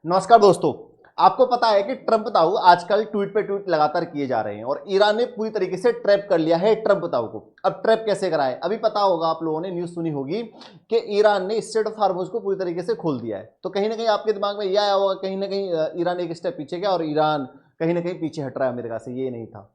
नमस्कार दोस्तों। आपको पता है कि ट्रंप ताऊ आजकल ट्वीट पे ट्वीट लगातार किए जा रहे हैं और ईरान ने पूरी तरीके से ट्रैप कर लिया है ट्रंप ताऊ को। अब ट्रैप कैसे करा है? अभी पता होगा, आप लोगों ने न्यूज़ सुनी होगी कि ईरान ने स्ट्रेट ऑफ हार्मुज को पूरी तरीके से खोल दिया है। तो कहीं ना कहीं आपके दिमाग में यह आया होगा, कहीं ना कहीं ईरान एक स्टेप पीछे गया और ईरान कहीं ना कहीं पीछे हट रहा है अमेरिका से। ये नहीं था।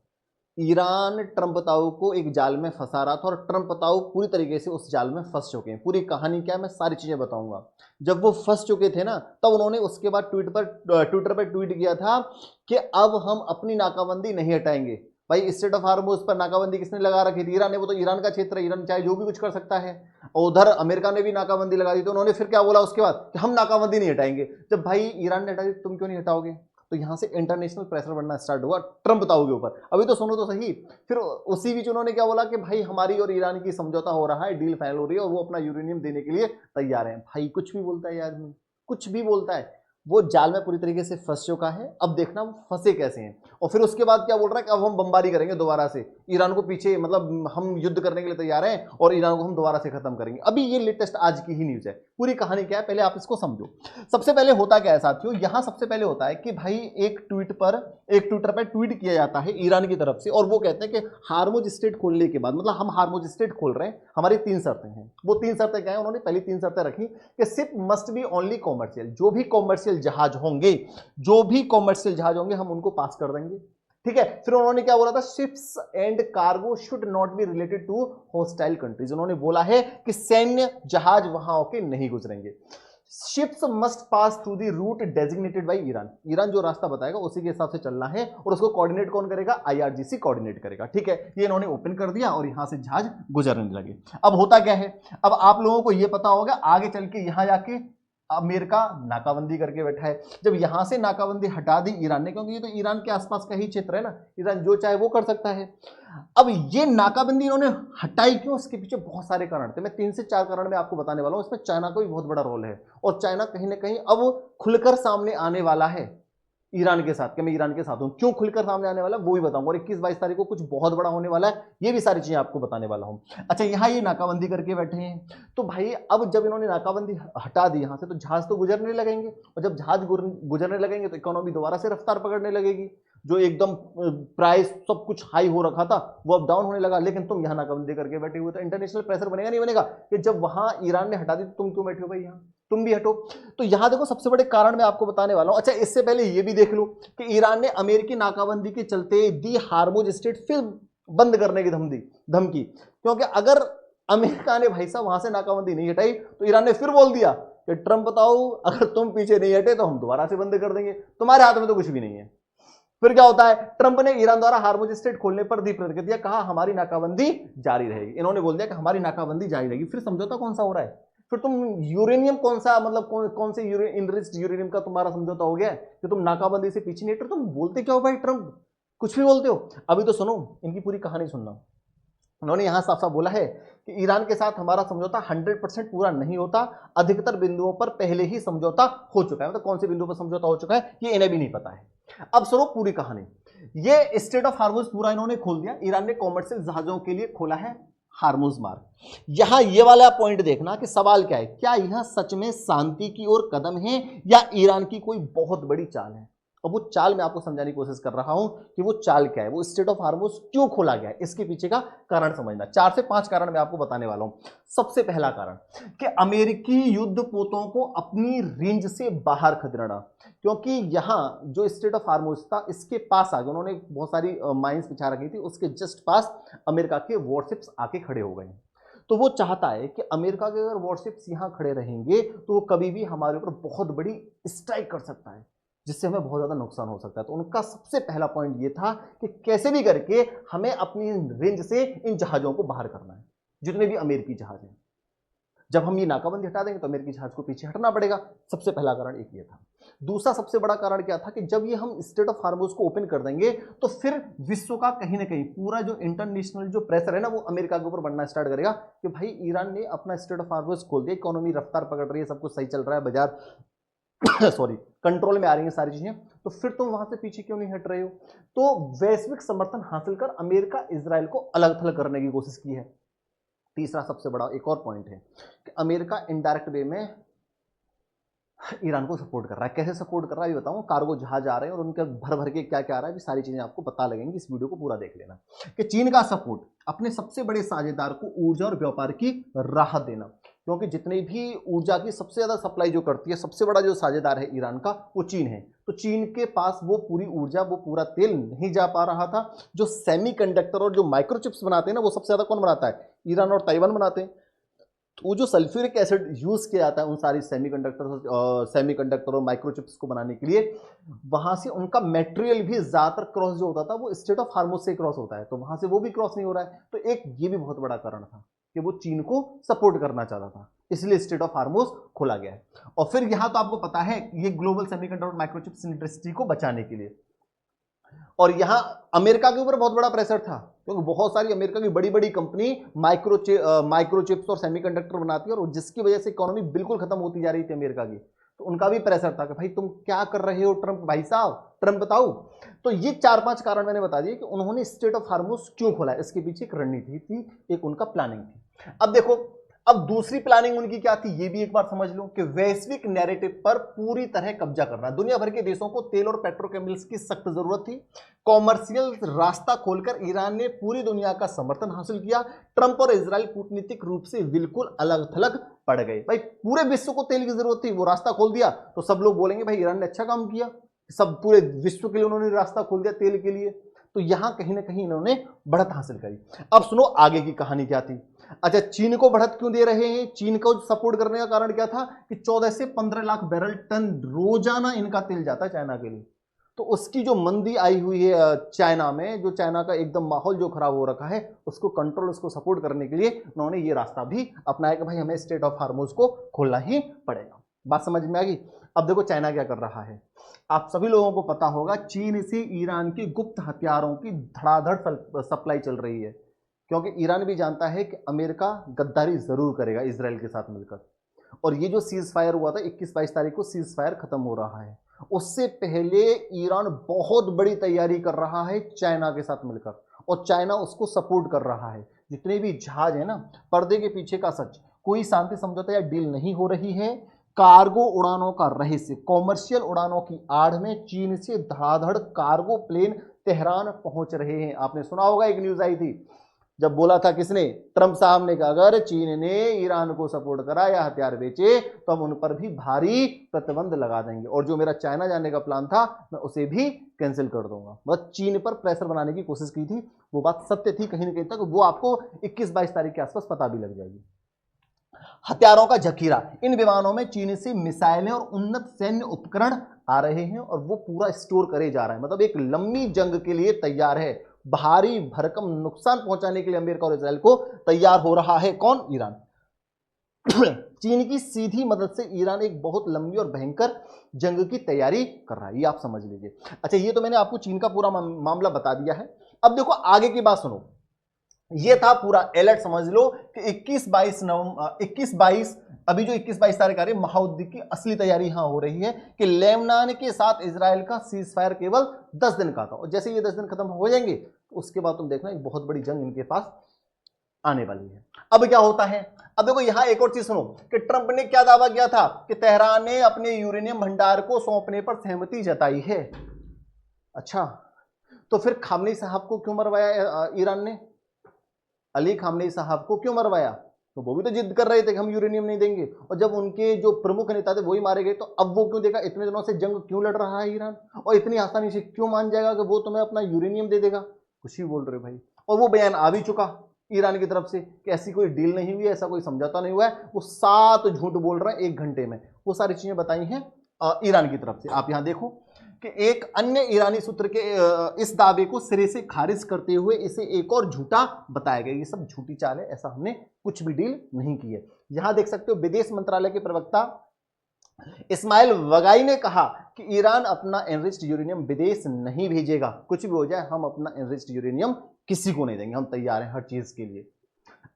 ईरान ट्रंप ताऊ को एक जाल में फंसा रहा था और ट्रंप ताऊ पूरी तरीके से उस जाल में फंस चुके हैं। पूरी कहानी क्या है मैं सारी चीजें बताऊंगा। जब वो फंस चुके थे ना, तब उन्होंने उसके बाद ट्विटर पर ट्वीट किया था कि अब हम अपनी नाकाबंदी नहीं हटाएंगे। भाई, स्टेट ऑफ हार्मुज पर नाकाबंदी किसने लगा रखी थी? ईरान ने। वो तो ईरान का क्षेत्र है, ईरान चाहे जो भी कुछ कर सकता है। और उधर अमेरिका ने भी नाकाबंदी लगा दी। तो उन्होंने फिर क्या बोला उसके बाद कि हम नाकाबंदी नहीं हटाएंगे। जब भाई ईरान ने हटा दी, तुम क्यों नहीं हटाओगे? तो यहां से इंटरनेशनल प्रेशर बढ़ना स्टार्ट हुआ ट्रंप ताऊ के ऊपर। अभी तो सुनो तो सही। फिर उसी बीच उन्होंने क्या बोला कि भाई हमारी और ईरान की समझौता हो रहा है, डील फाइनल हो रही है और वो अपना यूरेनियम देने के लिए तैयार है। भाई कुछ भी बोलता है यार, कुछ भी बोलता है। वो जाल में पूरी तरीके से फंस चुका है। अब देखना वो फंसे कैसे हैं। और फिर उसके बाद क्या बोल रहा है कि अब हम बमबारी करेंगे दोबारा से ईरान को पीछे, मतलब हम युद्ध करने के लिए तैयार हैं और ईरान को हम दोबारा से खत्म करेंगे। अभी ये लेटेस्ट आज की ही न्यूज है। पूरी कहानी क्या है पहले आप इसको समझो। सबसे पहले होता क्या है साथियों, यहां सबसे पहले होता है कि भाई एक ट्विटर पर ट्वीट किया जाता है ईरान की तरफ से और वो कहते हैं कि हार्मुज स्ट्रेट खोलने के बाद, मतलब हम हार्मुज स्ट्रेट खोल रहे हैं, हमारी 3 शर्तें हैं। वो 3 शर्तें क्या है? उन्होंने पहली 3 शर्तें रखी कि ship must be only commercial. जो भी कॉमर्शियल जहाज होंगे, हम उनको पास कर देंगे। ठीक है। फिर उन्होंने क्या बोला था? Ships and cargo should not be related to hostile countries. उन्होंने बोला है कि सैन्य जहाज वहां होके नहीं गुजरेंगे। Ships must pass through the route designated by Iran. Iran जो रास्ता बताएगा उसी के हिसाब से चलना है और उसको कोऑर्डिनेट कौन करेगा? आईआरजीसी कोऑर्डिनेट करेगा। ठीक है। ये इन्होंने ओपन कर दिया और यहां से जहाज गुजरने लगे। अब होता क्या है, अब आप लोगों को यह पता होगा आगे चल के यहां जाके अमेरिका नाकाबंदी करके बैठा है। जब यहां से नाकाबंदी हटा दी ईरान ने, क्योंकि ये तो ईरान के आसपास का ही क्षेत्र है ना, ईरान जो चाहे वो कर सकता है। अब ये नाकाबंदी इन्होंने हटाई क्यों? इसके पीछे बहुत सारे कारण थे। मैं 3 से 4 कारण में आपको बताने वाला हूं। इसमें चाइना का भी बहुत बड़ा रोल है और चाइना कहीं ना कहीं अब खुलकर सामने आने वाला है ईरान के साथ। कि मैं ईरान के साथ हूं, क्यों खुलकर सामने आने वाला है वो भी बताऊंगा। और 21-22 तारीख को कुछ बहुत बड़ा होने वाला है, ये भी सारी चीजें आपको बताने वाला हूं। अच्छा, यहां ये नाकाबंदी करके बैठे हैं। तो भाई अब जब इन्होंने नाकाबंदी हटा दी यहां से, तो जहाज तो गुजरने लगेंगे और जब जहाज गुजरने लगेंगे तो इकोनॉमी दोबारा से रफ्तार पकड़ने लगेगी। जो एकदम प्राइस सब कुछ हाई हो रखा था वो अब डाउन होने लगा। लेकिन तुम यहां नाकाबंदी करके बैठे हुए, तो इंटरनेशनल प्रेशर बनेगा नहीं बनेगा कि जब वहां ईरान ने हटा दी तो तुम क्यों बैठे हो भाई यहां? तुम भी हटो। तो यहां देखो सबसे बड़े कारण मैं आपको बताने वाला हूं। अच्छा, इससे पहले ये भी देख लो कि ईरान ने अमेरिकी नाकाबंदी के चलते दी हार्मुज स्ट्रेट फिर बंद करने की धमकी। क्योंकि अगर अमेरिका ने भाई साहब वहां से नाकाबंदी नहीं हटाई तो ईरान ने फिर बोल दिया कि ट्रंप बताओ, अगर तुम पीछे नहीं हटे तो हम दोबारा से बंद कर देंगे। तुम्हारे हाथ में तो कुछ भी नहीं है। फिर क्या होता है? ट्रंप ने ईरान द्वारा हार्मुज स्ट्रेट खोलने पर दी प्रतिक्रिया, कहा हमारी नाकाबंदी जारी रहेगी। इन्होंने बोल दिया कि हमारी नाकाबंदी जारी रहेगी। फिर समझौता कौन सा हो रहा है? फिर तुम यूरेनियम कौन सा, मतलब कौन से इनरिच्ड यूरेनियम का तुम्हारा समझौता हो गया है कि तुम नाकाबंदी से पीछे नहीं हटे? तुम बोलते क्या हो भाई ट्रंप? कुछ भी बोलते हो। अभी तो सुनो, इनकी पूरी कहानी सुनना। उन्होंने यहां साफ साफ बोला है कि ईरान के साथ हमारा समझौता 100% पूरा नहीं होता। अधिकतर बिंदुओं पर पहले ही समझौता हो चुका है। मतलब कौन से बिंदुओं पर समझौता हो चुका है ये इन्हें भी नहीं पता है। अब सुनो पूरी कहानी। ये स्ट्रेट ऑफ हार्मुज पूरा इन्होंने खोल दिया। ईरान ने कॉमर्शियल जहाजों के लिए खोला है हार्मुज मार्ग। यहां ये वाला पॉइंट देखना कि सवाल क्या है, क्या यह सच में शांति की ओर कदम है या ईरान की कोई बहुत बड़ी चाल है? अब वो चाल मैं आपको समझाने की कोशिश कर रहा हूं कि वो चाल क्या है, वो स्ट्रेट ऑफ हार्मुज क्यों खोला गया है, इसके पीछे का कारण समझना। 4 से 5 कारण मैं आपको बताने वाला हूं। सबसे पहला कारण कि अमेरिकी युद्ध पोतों को अपनी रेंज से बाहर खदेड़ना। क्योंकि यहां जो स्ट्रेट ऑफ हार्मुज था इसके पास आगे उन्होंने बहुत सारी माइंस बिछा रखी थी, उसके जस्ट पास अमेरिका के वॉरशिप्स आके खड़े हो गए। तो वो चाहता है कि अमेरिका के अगर वॉरशिप्स यहां खड़े रहेंगे तो वो कभी भी हमारे ऊपर बहुत बड़ी स्ट्राइक कर सकता है, जिससे हमें बहुत ज्यादा नुकसान हो सकता है। तो उनका सबसे पहला पॉइंट ये था कि कैसे भी करके हमें अपनी रेंज से इन जहाजों को बाहर करना है, जितने भी अमेरिकी जहाज हैं। जब हम ये नाकाबंदी हटा देंगे तो अमेरिकी जहाज को पीछे हटना पड़ेगा। सबसे पहला कारण एक ये था। दूसरा सबसे बड़ा कारण क्या था कि जब ये हम स्ट्रेट ऑफ हार्मुज को ओपन कर देंगे तो फिर विश्व का कहीं ना कहीं पूरा जो इंटरनेशनल जो प्रेशर है ना वो अमेरिका के ऊपर बढ़ना स्टार्ट करेगा कि भाई ईरान ने अपना स्ट्रेट ऑफ हार्मुज खोल दिया, इकोनॉमी रफ्तार पकड़ रही है, सब कुछ सही चल रहा है, बाजार सॉरी कंट्रोल में आ रही है सारी चीजें, तो फिर तुम वहां से पीछे क्यों नहीं हट रहे हो? तो वैश्विक समर्थन हासिल कर अमेरिका इजराइल को अलग थलग करने की कोशिश की है। तीसरा सबसे बड़ा एक और पॉइंट है कि अमेरिका इनडायरेक्ट वे में ईरान को सपोर्ट कर रहा है। कैसे सपोर्ट कर रहा है ये बताऊं। कार्गो जहाज आ रहे हैं और उनके भर भर के क्या क्या आ रहा है, ये सारी चीजें आपको पता लगेंगी, इस वीडियो को पूरा देख लेना। कि चीन का सपोर्ट अपने सबसे बड़े साझेदार को ऊर्जा और व्यापार की राहत देना, क्योंकि जितनी भी ऊर्जा की सबसे ज्यादा सप्लाई जो करती है, सबसे बड़ा जो साझेदार है ईरान का, वो चीन है। तो चीन के पास वो पूरी ऊर्जा, वो पूरा तेल नहीं जा पा रहा था। जो सेमीकंडक्टर और जो माइक्रोचिप्स बनाते हैं ना, वो सबसे ज्यादा कौन बनाता है? ईरान और ताइवान बनाते हैं। तो वो जो सल्फ्यूरिक एसिड यूज किया जाता है उन सारी सेमीकंडक्टर और माइक्रोचिप्स को बनाने के लिए, वहां से उनका मटेरियल भी ज्यादातर क्रॉस जो होता था वो स्टेट ऑफ हार्मोज से क्रॉस होता है, तो वहां से वो भी क्रॉस नहीं हो रहा है। तो एक ये भी बहुत बड़ा कारण था कि वो चीन को सपोर्ट करना चाहता था, इसलिए स्टेट ऑफ हार्मोज खोला गया है। और फिर यहां तो आपको पता है ये ग्लोबल सेमीकंडक्टर माइक्रोचिप्स इंडस्ट्री को बचाने के लिए, और यहां अमेरिका के ऊपर बहुत बड़ा प्रेशर था, क्योंकि बहुत सारी अमेरिका की बड़ी बड़ी कंपनी माइक्रोचिप्स और सेमीकंडक्टर बनाती है, और जिसकी वजह से इकोनॉमी बिल्कुल खत्म होती जा रही थी अमेरिका की। तो उनका भी प्रेशर था कि भाई तुम क्या कर रहे हो ट्रंप भाई साहब, ट्रंप बताओ। तो ये 4-5 कारण मैंने बता दिए कि उन्होंने स्टेट ऑफ हार्मोज क्यों खोला है। इसके पीछे एक रणनीति थी, एक उनका प्लानिंग थी। अब देखो, अब दूसरी प्लानिंग उनकी क्या थी, ये भी एक बार समझ लो कि वैश्विक नैरेटिव पर पूरी तरह कब्जा करना। दुनिया भर के देशों को तेल और पेट्रोकेमिकल्स की सख्त जरूरत थी। कॉमर्शियल रास्ता खोलकर ईरान ने पूरी दुनिया का समर्थन हासिल किया। ट्रंप और इजराइल कूटनीतिक रूप से बिल्कुल अलग थलग पड़ गए। भाई पूरे विश्व को तेल की जरूरत थी, वो रास्ता खोल दिया तो सब लोग बोलेंगे भाई ईरान ने अच्छा काम किया, सब पूरे विश्व के लिए उन्होंने रास्ता खोल दिया तेल के लिए। तो यहां कहीं ना कहीं इन्होंने बढ़त हासिल करी। अब सुनो आगे की कहानी क्या थी। अच्छा, चीन को बढ़त क्यों दे रहे हैं? चीन को सपोर्ट करने का कारण क्या था कि 14 से 15 लाख बैरल टन रोजाना इनका तेल जाता है चाइना के लिए। तो उसकी जो मंदी आई हुई है चाइना में, जो चाइना का एकदम माहौल जो खराब हो रखा है, उसको कंट्रोल, उसको सपोर्ट करने के लिए उन्होंने ये रास्ता भी अपनाया कि भाई हमें स्टेट ऑफ हार्मोज को खोलना ही पड़ेगा। बात समझ में आ गई? अब देखो चाइना क्या कर रहा है। आप सभी लोगों को पता होगा चीन से ईरान की गुप्त हथियारों की धड़ाधड़ सप्लाई चल रही है, क्योंकि ईरान भी जानता है कि अमेरिका गद्दारी जरूर करेगा इसराइल के साथ मिलकर। और ये जो सीज फायर हुआ था 21-22 तारीख को, सीज फायर खत्म हो रहा है, उससे पहले ईरान बहुत बड़ी तैयारी कर रहा है चाइना के साथ मिलकर, और चाइना उसको सपोर्ट कर रहा है। जितने भी जहाज है ना, पर्दे के पीछे का सच, कोई शांति समझौता या डील नहीं हो रही है। कार्गो उड़ानों का रहस्य, कॉमर्शियल उड़ानों की आड़ में चीन से धड़ाधड़ कार्गो प्लेन तेहरान पहुंच रहे हैं। आपने सुना होगा, एक न्यूज आई थी जब बोला था किसने, ट्रंप साहब ने, कहा अगर चीन ने ईरान को सपोर्ट करा या हथियार बेचे तो हम उन पर भी भारी प्रतिबंध लगा देंगे, और जो मेरा चाइना जाने का प्लान था मैं उसे भी कैंसिल कर दूंगा। बस चीन पर प्रेशर बनाने की कोशिश की थी। वो बात सत्य थी कहीं ना कहीं तक, वो आपको 21-22 तारीख के आसपास पता भी लग जाएगी। हथियारों का जखीरा, इन विमानों में चीन से मिसाइलें और उन्नत सैन्य उपकरण आ रहे हैं, और वो पूरा स्टोर करे जा रहा है। मतलब एक लंबी जंग के लिए तैयार है। भारी भरकम नुकसान पहुंचाने के लिए अमेरिका और इजराइल को तैयार हो रहा है। कौन? ईरान। चीन की सीधी मदद से ईरान एक बहुत लंबी और भयंकर जंग की तैयारी कर रहा है, ये आप समझ लीजिए। अच्छा, ये तो मैंने आपको चीन का पूरा मामला बता दिया है। अब देखो आगे की बात सुनो। ये था पूरा अलर्ट, समझ लो कि 21-22 अभी जो 21-22 तारीख आ रही है, महायुद्ध की असली तैयारी यहां हो रही है कि लेबनान के साथ इजराइल का सीज फायर केवल 10 दिन का था, और जैसे ये 10 दिन खत्म हो जाएंगे तो उसके बाद तुम देखना एक बहुत बड़ी जंग इनके पास आने वाली है। अब क्या होता है, अब देखो यहां एक और चीज सुनो कि ट्रंप ने क्या दावा किया था कि तेहरान ने अपने यूरेनियम भंडार को सौंपने पर सहमति जताई है। अच्छा, तो फिर खामनेई साहब को क्यों मरवाया ईरान ने? अली खामनेई साहब को क्यों मरवाया? तो वो भी तो जिद कर रहे थे कि हम यूरेनियम नहीं देंगे, और जब उनके जो प्रमुख नेता थे वही मारे गए, तो अब वो क्यों देगा? इतने दिनों से जंग क्यों लड़ रहा है ईरान, और इतनी आसानी से क्यों मान जाएगा कि वो तुम्हें अपना यूरेनियम दे देगा? कुछ ही बोल रहे भाई। और वो बयान आ भी चुका ईरान की तरफ से कि ऐसी कोई डील नहीं हुई है, ऐसा कोई समझौता नहीं हुआ है। वो 7 झूठ बोल रहे हैं 1 घंटे में। वो सारी चीजें बताई हैं ईरान की तरफ से। आप यहां देखो कि एक अन्य ईरानी सूत्र के इस दावे को सिरे से खारिज करते हुए इसे एक और झूठा बताया गया। ये सब झूठी चाल है, ऐसा हमने कुछ भी डील नहीं की है। यहां देख सकते हो विदेश मंत्रालय के प्रवक्ता इस्माइल वगाई ने कहा कि ईरान अपना एनरिच्ड यूरेनियम विदेश नहीं भेजेगा। कुछ भी हो जाए हम अपना एनरिच्ड यूरेनियम किसी को नहीं देंगे, हम तैयार हैं हर चीज के लिए।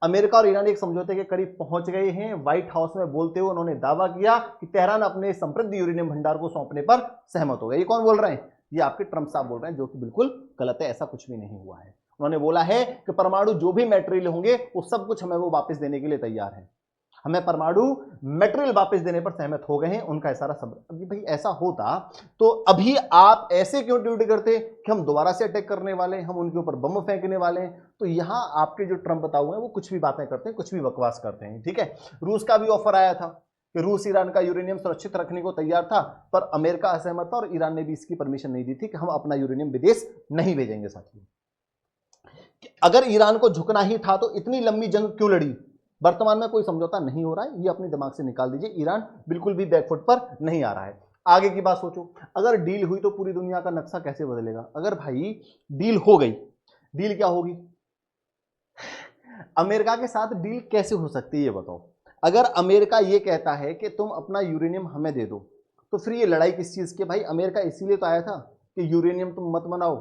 अमेरिका और ईरान एक समझौते के करीब पहुंच गए हैं। व्हाइट हाउस में बोलते हुए उन्होंने दावा किया कि तेहरान अपने समृद्ध यूरेनियम भंडार को सौंपने पर सहमत हो गया। ये कौन बोल रहे हैं? ये आपके ट्रंप साहब बोल रहे हैं, जो कि बिल्कुल गलत है, ऐसा कुछ भी नहीं हुआ है। उन्होंने बोला है कि परमाणु जो भी मटेरियल होंगे वो सब कुछ हमें वो वापस देने के लिए तैयार है। हमें परमाणु मटेरियल वापस देने पर सहमत हो गए हैं, उनका इशारा सब। अभी भाई ऐसा होता तो अभी आप ऐसे क्यों ट्वीट करते कि हम दोबारा से अटैक करने वाले हैं, हम उनके ऊपर बम फेंकने वाले हैं। तो यहां आपके जो ट्रंप बताओ हैं वो कुछ भी बातें करते हैं, कुछ भी बकवास करते हैं, ठीक है। रूस का भी ऑफर आया था कि रूस ईरान का यूरेनियम सुरक्षित रखने को तैयार था, पर अमेरिका असहमत था और ईरान ने भी इसकी परमिशन नहीं दी थी कि हम अपना यूरेनियम विदेश नहीं भेजेंगे। साथियों, अगर ईरान को झुकना ही था तो इतनी लंबी जंग क्यों लड़ी। वर्तमान में कोई समझौता नहीं हो रहा है, ये अपने दिमाग से निकाल दीजिए। ईरान बिल्कुल भी बैकफुट पर नहीं आ रहा है। आगे की बात सोचो, अगर डील हुई तो पूरी दुनिया का नक्शा कैसे बदलेगा। अगर भाई डील हो गई, डील क्या होगी, अमेरिका के साथ डील कैसे हो सकती है ये बताओ। अगर अमेरिका ये कहता है कि तुम अपना यूरेनियम हमें दे दो, तो फिर ये लड़ाई किस चीज की। भाई अमेरिका इसीलिए तो आया था कि यूरेनियम तुम मत बनाओ।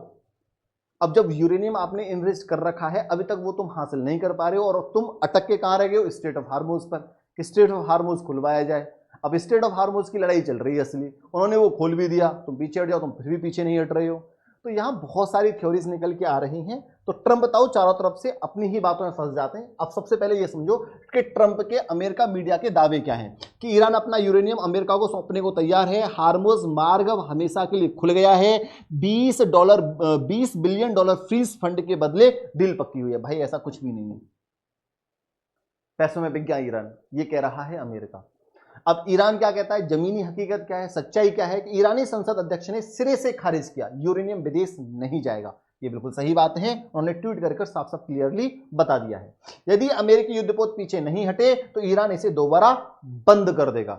अब जब यूरेनियम आपने इनरिच कर रखा है, अभी तक वो तुम हासिल नहीं कर पा रहे हो और तुम अटक के कहां रह गए हो, स्टेट ऑफ हार्मोज पर, कि स्टेट ऑफ हार्मोज खुलवाया जाए। अब स्टेट ऑफ हार्मोज की लड़ाई चल रही है असली, उन्होंने वो खोल भी दिया, तुम पीछे हट जाओ, तुम फिर भी पीछे नहीं हट रहे हो। तो यहां बहुत सारी थ्योरीज निकल के आ रही हैं। तो ट्रंप बताओ चारों तरफ से अपनी ही बातों में फंस जाते हैं। अब सबसे पहले ये समझो कि ट्रंप के अमेरिका मीडिया के दावे क्या हैं कि ईरान अपना यूरेनियम अमेरिका को सौंपने को तैयार है, हार्मोज मार्ग अब हमेशा के लिए खुल गया है, $20 बिलियन फ्रीज फंड के बदले डील पक्की हुई है। भाई ऐसा कुछ भी नहीं है, पैसों में बिक गया ईरान, ये कह रहा है अमेरिका। अब ईरान क्या कहता है, जमीनी हकीकत क्या है, सच्चाई क्या है कि ईरानी संसद अध्यक्ष ने सिरे से खारिज किया, यूरेनियम विदेश नहीं जाएगा। ये बिल्कुल सही बात है, उन्होंने ट्वीट करके साफ साफ क्लियरली बता दिया है। यदि अमेरिकी युद्धपोत पीछे नहीं हटे तो ईरान इसे दोबारा बंद कर देगा।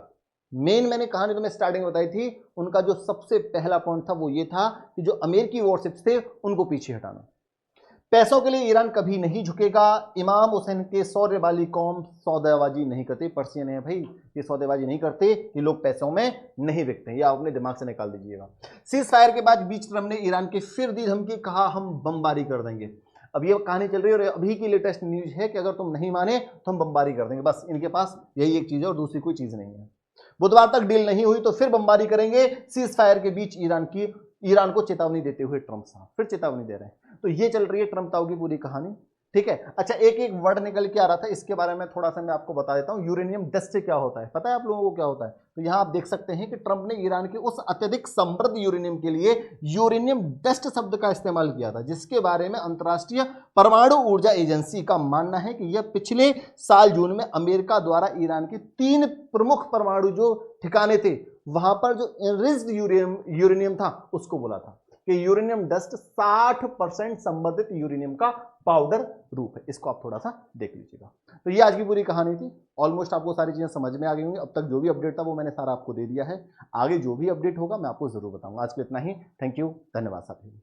मेन मैंने कहानी तुम्हें स्टार्टिंग बताई थी, उनका जो सबसे पहला पॉइंट था वो ये था कि जो अमेरिकी वॉरशिप्स थे उनको पीछे हटाना। पैसों के लिए ईरान कभी नहीं झुकेगा। इमाम हुसैन के शौर्य वाली कौम सौदेबाजी नहीं करते। पर्सियन है भाई, ये सौदेबाजी नहीं करते, ये लोग पैसों में नहीं बिकते, ये अपने दिमाग से निकाल दीजिएगा। सीज फायर के बाद बीच ट्रंप ने ईरान की फिर दी धमकी, कहा हम बमबारी कर देंगे। अब ये कहानी चल रही है और अभी की लेटेस्ट न्यूज है कि अगर तुम नहीं माने तो हम बमबारी कर देंगे। बस इनके पास यही एक चीज है और दूसरी कोई चीज नहीं है। बुधवार तक डील नहीं हुई तो फिर बमबारी करेंगे। सीज फायर के बीच ईरान को चेतावनी देते हुए ट्रंप साहब फिर चेतावनी दे रहे हैं। तो ये चल रही है ट्रंप ताऊ की पूरी कहानी, ठीक है। अच्छा, एक एक वर्ड निकल के आ रहा था, इसके बारे में थोड़ा सा मैं आपको बता देता हूं। यूरेनियम डस्ट क्या होता है, पता है आप लोगों को क्या होता है। तो यहां आप देख सकते हैं कि ट्रंप ने ईरान के उस अत्यधिक समृद्ध यूरेनियम के लिए यूरेनियम डस्ट शब्द का इस्तेमाल किया था, जिसके बारे में अंतर्राष्ट्रीय परमाणु ऊर्जा एजेंसी का मानना है कि यह पिछले साल जून में अमेरिका द्वारा ईरान के 3 प्रमुख परमाणु जो ठिकाने थे वहां पर जो एनरिच्ड यूरेनियम था उसको बोला था कि यूरेनियम डस्ट 60% संबंधित यूरेनियम का पाउडर रूप है। इसको आप थोड़ा सा देख लीजिएगा। तो ये आज की पूरी कहानी थी। ऑलमोस्ट आपको सारी चीजें समझ में आ गई होंगी। अब तक जो भी अपडेट था वो मैंने सारा आपको दे दिया है। आगे जो भी अपडेट होगा मैं आपको जरूर बताऊंगा। आज के इतना ही। थैंक यू, धन्यवाद साथियों।